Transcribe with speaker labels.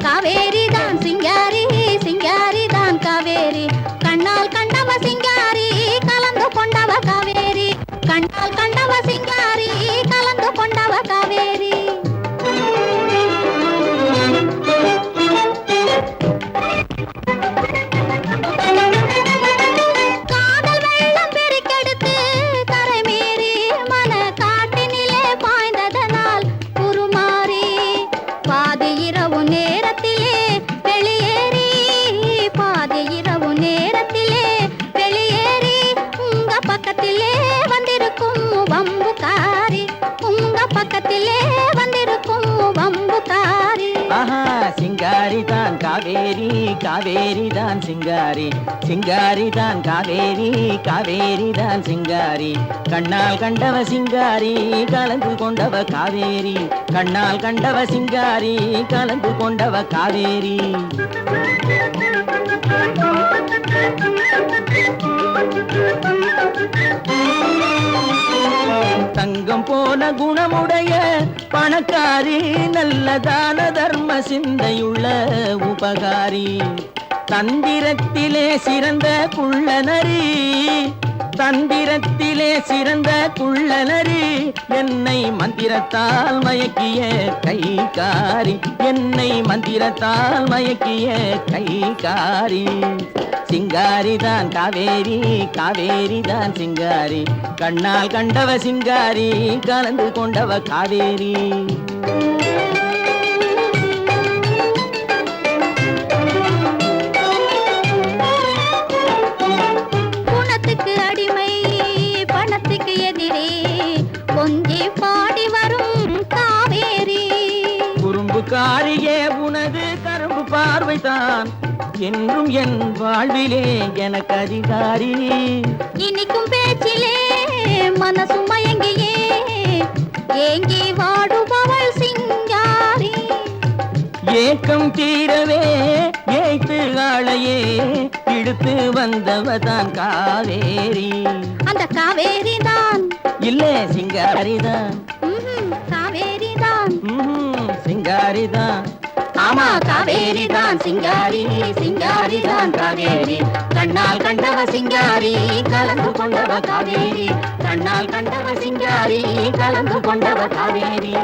Speaker 1: காவேரி தான் சிங்காரி சிங்காரி தான் காவேரி கண்ணால் கண்டவ சிங்காரி கலந்து கொண்டவ காவேரி கண்ணால் கண்டவ சிங்காரி கலந்து கொண்டவ காவேரி காதல் வெள்ளம் பெருக்கெடுத்து கரைமீறி மன காட்டினிலே பாய்ந்ததனால் உருமாறி பாதி இரவு நேரத்திலே வெளியேறி பாதி இரவு நேரத்திலே வெளியேறி உங்க பக்கத்திலே வந்திருக்கும் வம்புக்காரி உங்க பக்கத்திலே வந்திருக்கும் வம்புக்காரி
Speaker 2: ஆஹா சிங்காரி தான் காவேரி காவேரி தான் சிங்காரி சிங்காரி தான் காவேரி காவேரி தான் சிங்காரி கண்ணால் கண்டவ சிங்காரி கலந்து கொண்டவ காவேரி கண்ணால் கண்டவ சிங்காரி கலந்து கொண்டவ காவேரி தங்கம் போல குணமுடைய பணக்காரி நல்லதான தர்ம சிந்தையுள்ள உபகாரி தந்திரத்திலே சிறந்த குள்ளநரி தந்திரத்திலே சிறந்த குள்ளநரி என்னை மந்திரத்தால் மயக்கிய கைகாரி என்னை மந்திரத்தால் மயக்கிய கைகாரி சிங்காரி தான் காவேரி காவேரி தான் சிங்காரி கண்ணால் கண்டவ சிங்காரி கலந்து கொண்டவ காவேரி
Speaker 1: குணத்துக்கு அடிமை பணத்துக்கு எதிரே கொஞ்சி பாடி வரும் காவேரி
Speaker 2: குறும்புக்காரியே உனது கரும்பு பார்வைதான் என்றும் என் வாழ்விலே எனக்கு அதிகாரி
Speaker 1: இனிக்கும் பேச்சிலே மனசு மயங்கியே ஏங்கி வாடுபவள் சிங்காரி
Speaker 2: ஏக்கம் தீரவே ஏய்த்து ஆளையே இழுத்து வந்தவதான் காவேரி
Speaker 1: அந்த காவேரி தான்
Speaker 2: இல்லே சிங்காரிதான்
Speaker 1: காவேரி தான்
Speaker 2: சிங்காரிதான்
Speaker 1: ஆமா காவேரி தான் சிங்காரி சிங்காரி தான் காவேரி கண்ணால் கண்டவ சிங்காரி கலந்து கொண்டவ காவேரி கண்ணால் கண்டவ சிங்காரி கலந்து கொண்டவ காவேரி